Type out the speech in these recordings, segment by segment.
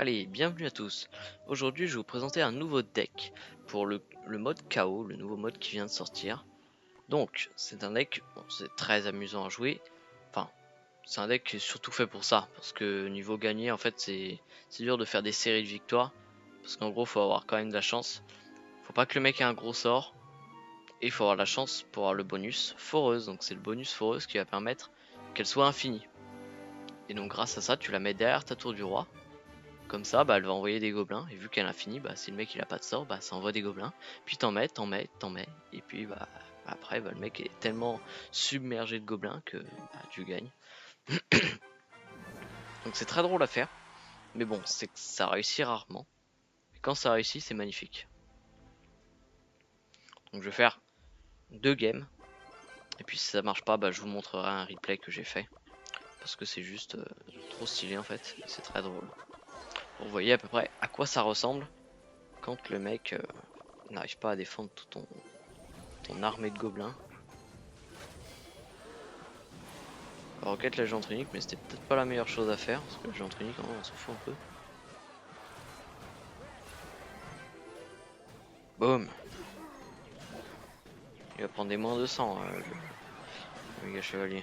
Allez, bienvenue à tous. Aujourd'hui, je vais vous présenter un nouveau deck pour le mode KO, le nouveau mode qui vient de sortir. Donc, c'est un deck, bon, c'est très amusant à jouer. Enfin, c'est un deck qui est surtout fait pour ça, parce que niveau gagné, en fait, c'est dur de faire des séries de victoires. Parce qu'en gros, faut avoir quand même de la chance. Faut pas que le mec ait un gros sort. Et il faut avoir la chance pour avoir le bonus foreuse. Donc, c'est le bonus foreuse qui va permettre qu'elle soit infinie. Et donc, grâce à ça, tu la mets derrière ta tour du roi. Comme ça, bah, elle va envoyer des gobelins. Et vu qu'elle a fini, bah, si le mec il a pas de sort, bah, ça envoie des gobelins. Puis t'en mets. Et puis bah, après, bah, le mec est tellement submergé de gobelins que bah, tu gagnes. Donc c'est très drôle à faire. Mais bon, c'est que ça réussit rarement. Et quand ça réussit, c'est magnifique. Donc je vais faire 2 games. Et puis si ça marche pas, bah, je vous montrerai un replay que j'ai fait. Parce que c'est juste trop stylé en fait. C'est très drôle. Vous voyez à peu près à quoi ça ressemble quand le mec n'arrive pas à défendre tout ton armée de gobelins. Roquette la géante unique, mais c'était peut-être pas la meilleure chose à faire, parce que la géante unique, on s'en fout un peu. Boum. Il va prendre des moins de 100, le gars chevalier.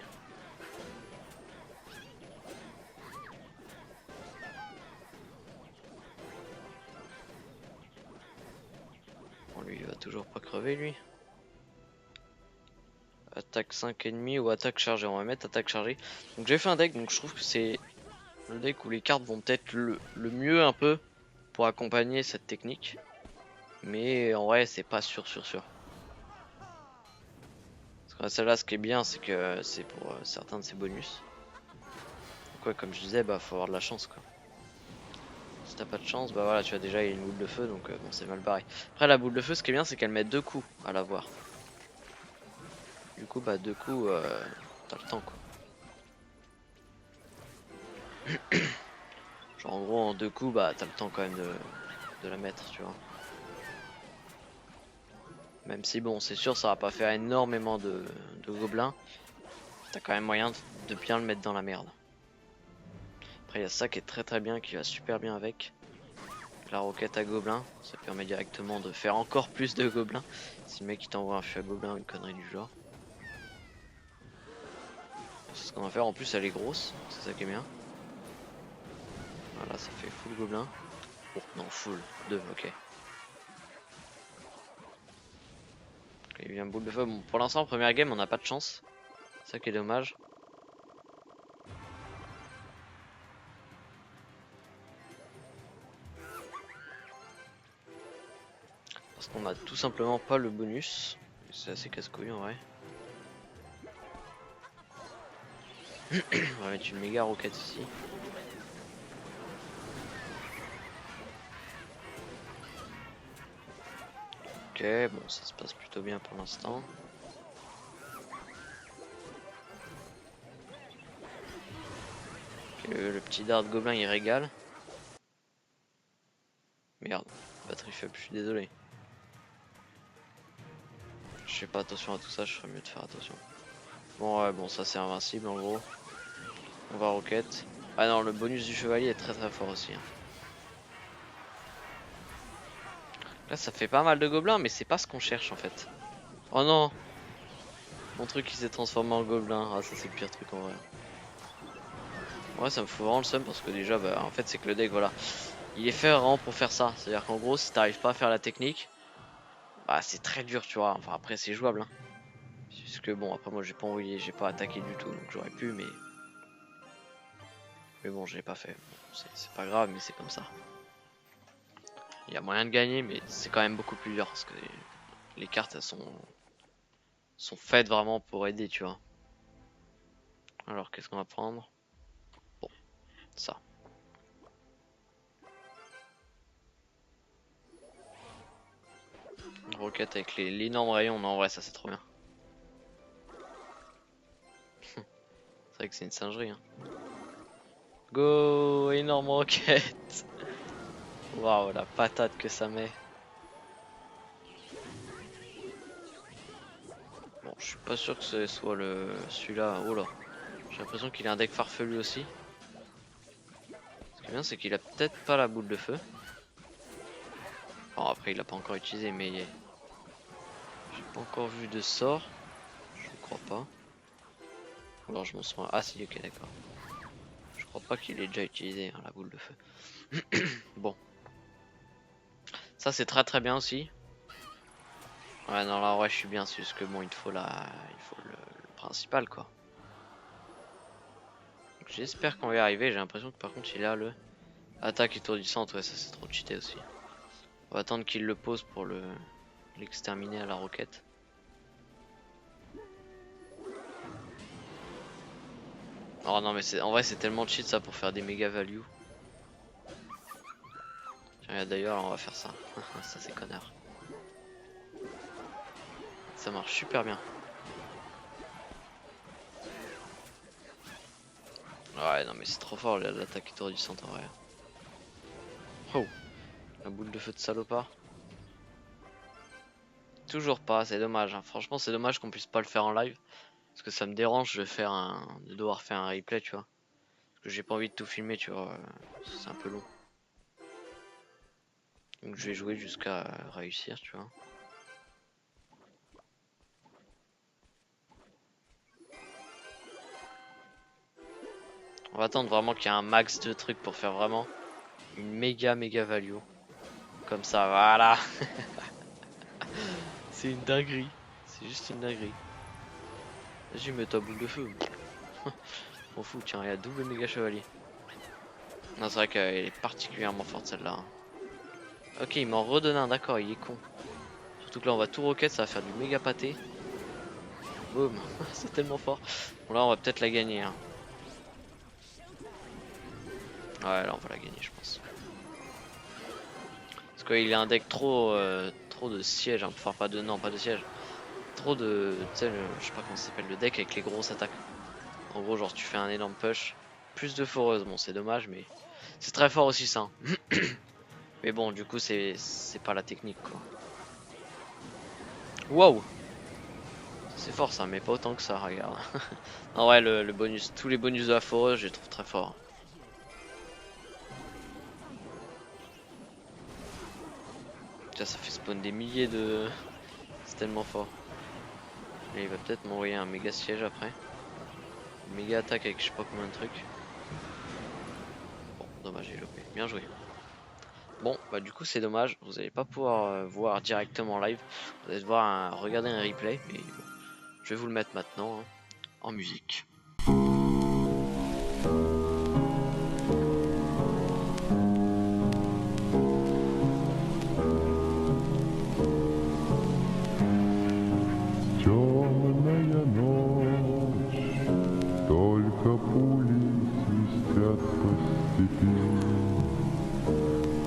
Bon, lui, il va toujours pas crever, lui. Attaque 5 ennemis ou attaque chargée. On va mettre attaque chargée. Donc j'ai fait un deck, donc je trouve que c'est le deck où les cartes vont peut-être le mieux un peu pour accompagner cette technique. Mais en vrai, c'est pas sûr. Parce que celle-là, ce qui est bien, c'est que c'est pour certains de ses bonus. Donc ouais, comme je disais, bah faut avoir de la chance, quoi. Si t'as pas de chance, bah voilà, tu as déjà une boule de feu, donc bon, c'est mal barré. Après, la boule de feu, ce qui est bien, c'est qu'elle met 2 coups à l'avoir. Du coup, bah 2 coups, t'as le temps, quoi. Genre, en gros, en 2 coups, bah t'as le temps quand même de la mettre, tu vois. Même si, bon, c'est sûr, ça va pas faire énormément de gobelins. T'as quand même moyen de bien le mettre dans la merde. Après, il y a ça qui est très bien, qui va super bien avec. La roquette à gobelins, ça permet directement de faire encore plus de gobelins. Si le mec il t'envoie un fût à gobelins ou une connerie du genre. C'est ce qu'on va faire, en plus elle est grosse, c'est ça qui est bien. Voilà, ça fait full gobelin. Oh non, full, 2, ok. Il vient boule de feu. Bon, pour l'instant, première game, on n'a pas de chance. C'est ça qui est dommage. Parce qu'on a tout simplement pas le bonus. C'est assez casse-couille en vrai. On va mettre une méga roquette ici. Ok, bon, ça se passe plutôt bien pour l'instant. Le petit dard gobelin il régale. Merde, batterie faible, je suis désolé. Je fais pas attention à tout ça, je ferais mieux de faire attention. Bon, ouais, bon, ça c'est invincible en gros. On va roquette. Ah non, le bonus du chevalier est très fort aussi. Hein. Là, ça fait pas mal de gobelins, mais c'est pas ce qu'on cherche en fait. Oh non! Mon truc il s'est transformé en gobelin. Ah, ça c'est le pire truc en vrai. Ouais, ça me fout vraiment le seum parce que déjà, bah, en fait, c'est que le deck, voilà, il est fait vraiment pour faire ça. C'est-à-dire qu'en gros, si t'arrives pas à faire la technique, bah, c'est très dur, tu vois. Enfin, après, c'est jouable. Hein. Puisque bon, après, moi, j'ai pas envoyé, j'ai pas attaqué du tout, donc j'aurais pu, mais bon, je l'ai pas fait. Bon, c'est pas grave, mais c'est comme ça. Il y a moyen de gagner, mais c'est quand même beaucoup plus dur parce que les cartes, elles sont faites vraiment pour aider, tu vois. Alors, qu'est-ce qu'on va prendre? Bon, ça. Une roquette avec l'énorme rayon, non, en vrai, ça c'est trop bien. C'est vrai que c'est une singerie. Hein. Go, énorme roquette. Waouh, la patate que ça met. Bon, je suis pas sûr que ce soit celui-là. Oh là, j'ai l'impression qu'il a un deck farfelu aussi. Parce Le bien c'est qu'il a peut-être pas la boule de feu. Bon après il l'a pas encore utilisé mais j'ai pas encore vu de sort. Je crois pas. Alors je m'en souviens. Ah si ok d'accord. Je crois pas qu'il ait déjà utilisé hein, la boule de feu. Bon. Ça c'est très très bien aussi. Ouais non là ouais je suis bien c'est juste que bon il faut le principal quoi. J'espère qu'on va y arriver, j'ai l'impression que par contre il a le attaque étourdissante, ouais ça c'est trop cheaté aussi. On va attendre qu'il le pose pour l'exterminer à la roquette. Oh non mais en vrai c'est tellement cheat ça pour faire des méga value. Tiens d'ailleurs on va faire ça. Ça c'est connard. Ça marche super bien. Ouais non mais c'est trop fort l'attaque étourdissante en vrai. Oh, la boule de feu de salopard. Toujours pas, c'est dommage. Hein. Franchement c'est dommage qu'on puisse pas le faire en live. Parce que ça me dérange de devoir faire un replay tu vois. Parce que j'ai pas envie de tout filmer tu vois. C'est un peu long. Donc je vais jouer jusqu'à réussir tu vois. On va attendre vraiment qu'il y ait un max de trucs pour faire vraiment une méga value. Comme ça, voilà. C'est une dinguerie. C'est juste une dinguerie. Vas-y, mets ta boule de feu. On fout, tiens, il y a double méga chevalier. Non, c'est vrai qu'elle est particulièrement forte celle-là. Hein. Ok, il m'en redonne un, d'accord, il est con. Surtout que là, on va tout roquette, ça va faire du méga pâté. Boum, c'est tellement fort. Bon, là, on va peut-être la gagner. Hein. Ouais, là, on va la gagner, je pense. Parce qu'il a un deck trop de sièges, hein. Enfin pas de sièges. Trop de, tu sais, je sais pas comment ça s'appelle, le deck avec les grosses attaques. En gros genre tu fais un énorme push, plus de foreuse, bon c'est dommage mais c'est très fort aussi ça. Mais bon du coup c'est pas la technique quoi. Waouh, c'est fort ça mais pas autant que ça regarde. En vrai le bonus, tous les bonus de la foreuse je les trouve très forts. Ça fait spawn des milliers de... C'est tellement fort. Et il va peut-être m'envoyer un méga siège après. Une méga attaque avec je sais pas combien de trucs. Bon, dommage, j'ai loupé. Bien joué. Bon, bah du coup c'est dommage. Vous n'allez pas pouvoir voir directement en live. Vous allez devoir regarder un replay. Mais bon, je vais vous le mettre maintenant hein, en musique.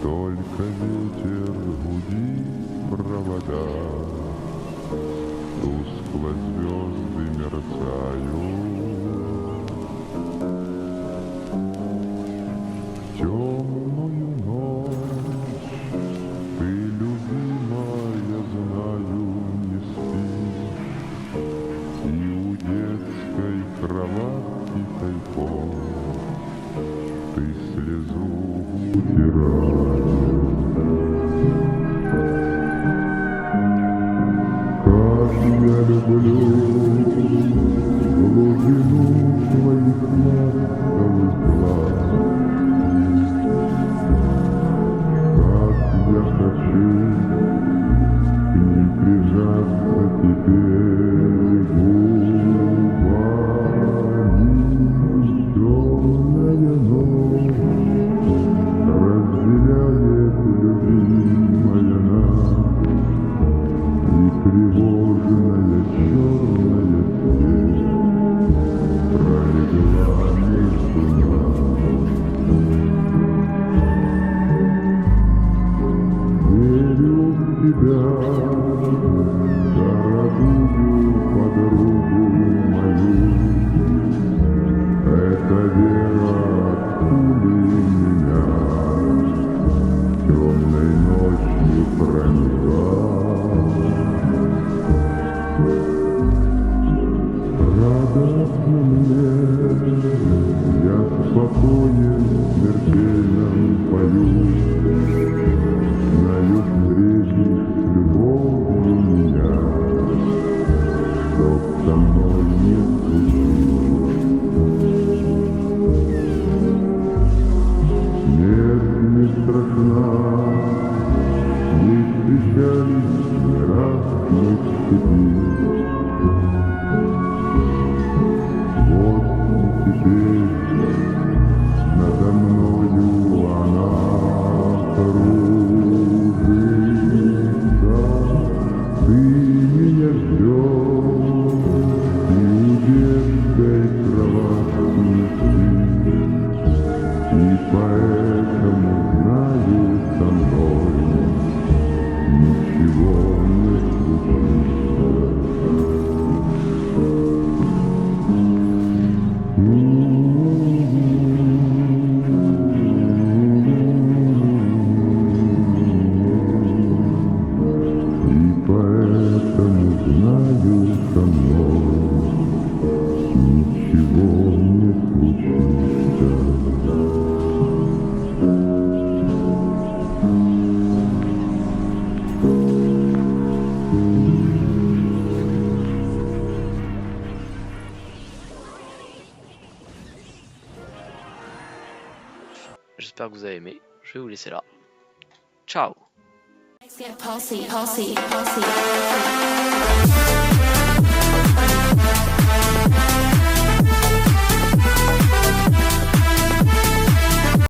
Только ветер гудит провода, тускло звезды мерцают. В темную ночь ты, любимая, знаю, не спишь, и у детской кроватки тайком ты слезу утираешь. Как я люблю глубину твоих ласковых глаз, как я хочу к ним прижаться теперь губами. Темная ночь разделяет любимая нас, и тревожная черная тень пролегла между нас. Верю в тебя, дорогую подругу мою, эта вера от пули меня темной ночью пронесла. Радостно мне, я покое смертельном пою, знаю, встретишь любовью меня, чтоб со мной не случилось. Смерть не страшна, не встречались не раз мы в степи. Вот и теперь надо мною она кружится. Ты меня ждешь, и у детской кроватки спишь, и поэтому знаю, со мной ничего не случится. И поэтому знаю, со мной ничего не случится. J'espère que vous avez aimé. Je vais vous laisser là. Ciao. Get pulsy, pulsy, pulsy.